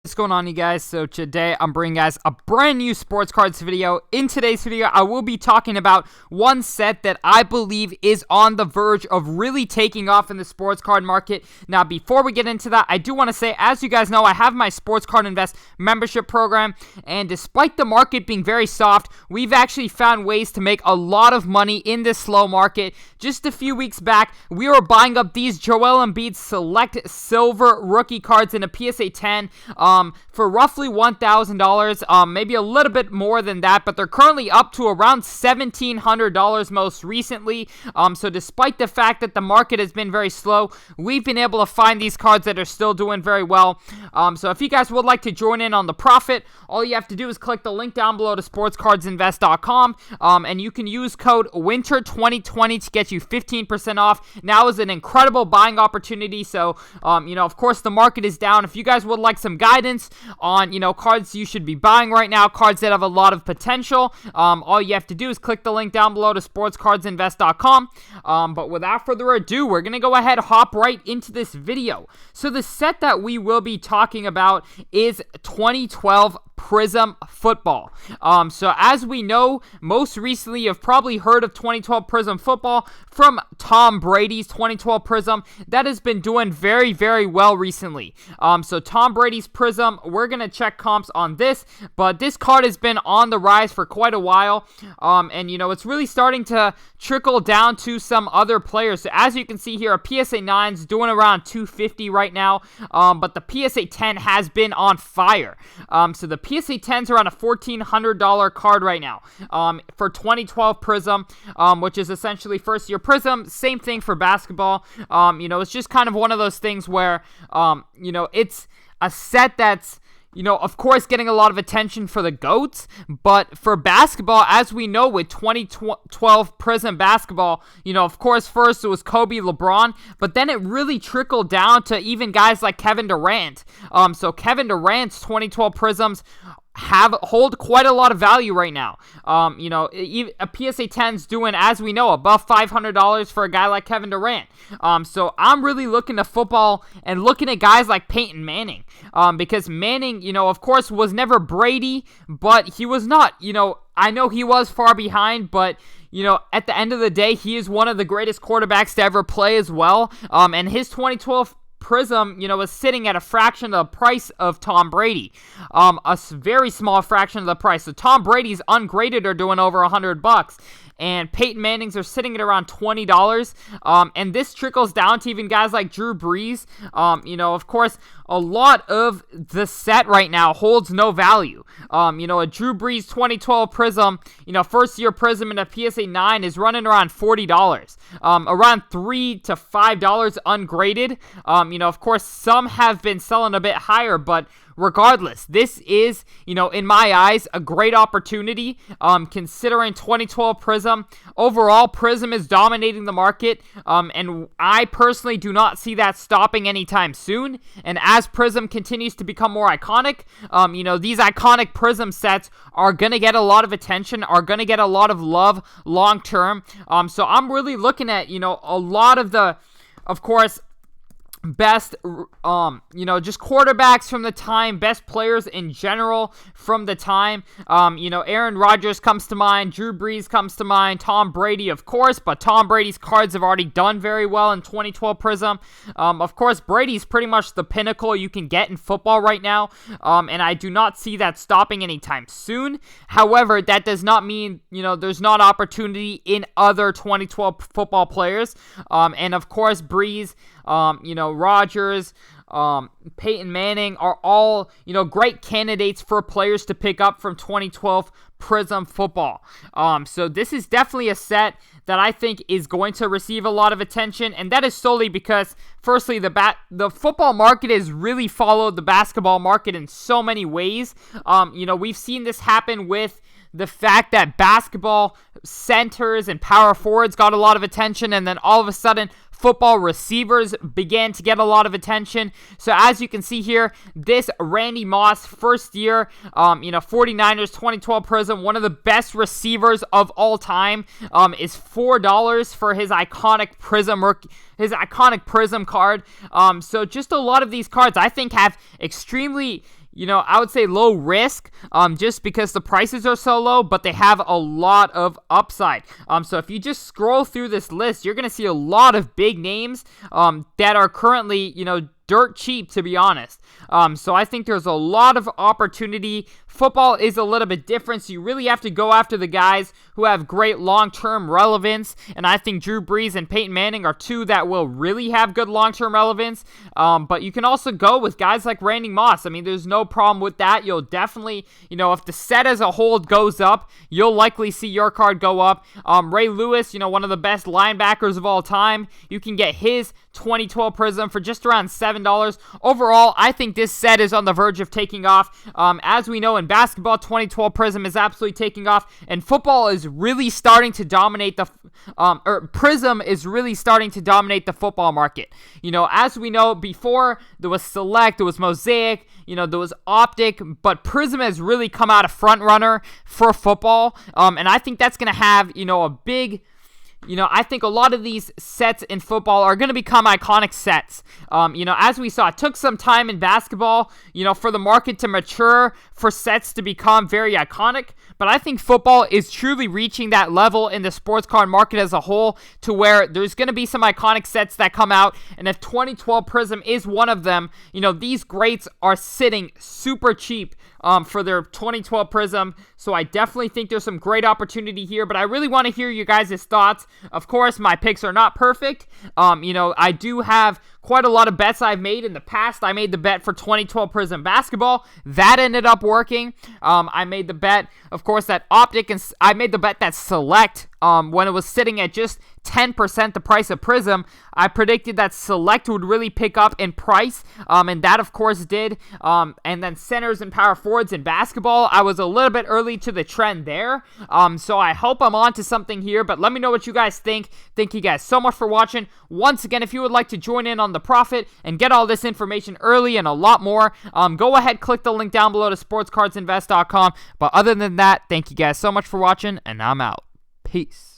What's going on, you guys? So today I'm bringing you guys a brand new sports cards video. In today's video, I will be talking about one set that I believe is on the verge of really taking off in the sports card market. Now, before we get into that, I do want to say, as you guys know, I have my Sports Card Invest membership program, and despite the market being very soft, we've actually found ways to make a lot of money in this slow market. Just a few weeks back, we were buying up these Joel Embiid Select Silver rookie cards in a PSA 10 for roughly $1,000, maybe a little bit more than that, but they're currently up to around $1,700 most recently. So despite the fact that the market has been very slow, we've been able to find these cards that are still doing very well. So if you guys would like to join in on the profit, all you have to do is click the link down below to sportscardsinvest.com, and you can use code WINTER2020 to get you 15% off. Now is an incredible buying opportunity. So, of course, the market is down. If you guys would like some guidance on, cards you should be buying right now, cards that have a lot of potential, all you have to do is click the link down below to sportscardsinvest.com. But without further ado, we're going to go ahead and hop right into this video. So the set that we will be talking about is 2012 Prism football. So as we know, most recently you've probably heard of 2012 Prism football from Tom Brady's 2012 Prism. That has been doing very, very well recently. So Tom Brady's Prism, we're going to check comps on this, but this card has been on the rise for quite a while. And it's really starting to trickle down to some other players. So as you can see here, a PSA 9 is doing around $250 right now, but the PSA 10 has been on fire. So the PSA 10s are on a $1,400 card right now for 2012 Prism, which is essentially first year Prism. Same thing for basketball. It's just kind of one of those things where, it's a set that's, of course, getting a lot of attention for the GOATs, but for basketball, as we know with 2012 Prism basketball, of course, first it was Kobe, LeBron, but then it really trickled down to even guys like Kevin Durant. So Kevin Durant's 2012 Prisms hold quite a lot of value right now. A PSA 10's doing, as we know, above $500 for a guy like Kevin Durant. So I'm really looking to football and looking at guys like Peyton Manning, because Manning, of course, was never Brady, but he was not, I know he was far behind, but at the end of the day, he is one of the greatest quarterbacks to ever play as well. And his 2012 Prism, is sitting at a fraction of the price of Tom Brady. A very small fraction of the price. So Tom Brady's ungraded are doing over $100. And Peyton Manning's are sitting at around $20. And this trickles down to even guys like Drew Brees. Of course, a lot of the set right now holds no value. A Drew Brees 2012 Prism, first year Prism in a PSA 9 is running around $40. Around $3 to $5 ungraded. Of course, some have been selling a bit higher, but regardless, this is, in my eyes, a great opportunity, considering 2012 Prism. Overall, Prism is dominating the market, and I personally do not see that stopping anytime soon. And as Prism continues to become more iconic, these iconic Prism sets are going to get a lot of attention, are going to get a lot of love long-term. So I'm really looking at, a lot of the, of course, best, just quarterbacks from the time, best players in general from the time. Aaron Rodgers comes to mind, Drew Brees comes to mind, Tom Brady, of course, but Tom Brady's cards have already done very well in 2012 Prism. Of course, Brady's pretty much the pinnacle you can get in football right now, and I do not see that stopping anytime soon. However, that does not mean, there's not opportunity in other 2012 football players, and of course, Brees, Rodgers, Peyton Manning are all, great candidates for players to pick up from 2012 Prism football. So this is definitely a set that I think is going to receive a lot of attention, and that is solely because, firstly, the football market has really followed the basketball market in so many ways. We've seen this happen with the fact that basketball centers and power forwards got a lot of attention, and then all of a sudden football receivers began to get a lot of attention. So as you can see here, this Randy Moss first year, 49ers 2012 Prism, one of the best receivers of all time, is $4 for his iconic Prism card. So just a lot of these cards I think have extremely I would say low risk, just because the prices are so low, but they have a lot of upside. So if you just scroll through this list, you're going to see a lot of big names, that are currently, dirt cheap, to be honest. So I think there's a lot of opportunity. Football is a little bit different, so you really have to go after the guys who have great long-term relevance, and I think Drew Brees and Peyton Manning are two that will really have good long-term relevance. But you can also go with guys like Randy Moss. I mean, there's no problem with that. You'll definitely, if the set as a whole goes up, you'll likely see your card go up. Ray Lewis, one of the best linebackers of all time, you can get his 2012 Prism for just around $7. Overall, I think this set is on the verge of taking off. As we know, in basketball, 2012 Prism is absolutely taking off, and football is really starting to dominate Prism is really starting to dominate the football market. As we know, before there was Select, there was Mosaic, there was Optic, but Prism has really come out a front runner for football, and I think that's going to have, a big... I think a lot of these sets in football are going to become iconic sets. As we saw, it took some time in basketball, for the market to mature, for sets to become very iconic. But I think football is truly reaching that level in the sports card market as a whole, to where there's going to be some iconic sets that come out. And if 2012 Prism is one of them, these greats are sitting super cheap for their 2012 Prism. So I definitely think there's some great opportunity here, but I really want to hear you guys' thoughts. Of course, my picks are not perfect. I do have quite a lot of bets I've made in the past. I made the bet for 2012 Prism basketball. That ended up working. I made the bet, of course, that Optic, and I made the bet that Select, when it was sitting at just 10% the price of Prism, I predicted that Select would really pick up in price, and that, of course, did. And then centers and power forwards in basketball, I was a little bit early to the trend there. So I hope I'm on to something here, but let me know what you guys think. Thank you guys so much for watching. Once again, if you would like to join in on the profit and get all this information early and a lot more, go ahead, click the link down below to sportscardsinvest.com. But other than that, thank you guys so much for watching, and I'm out. Peace.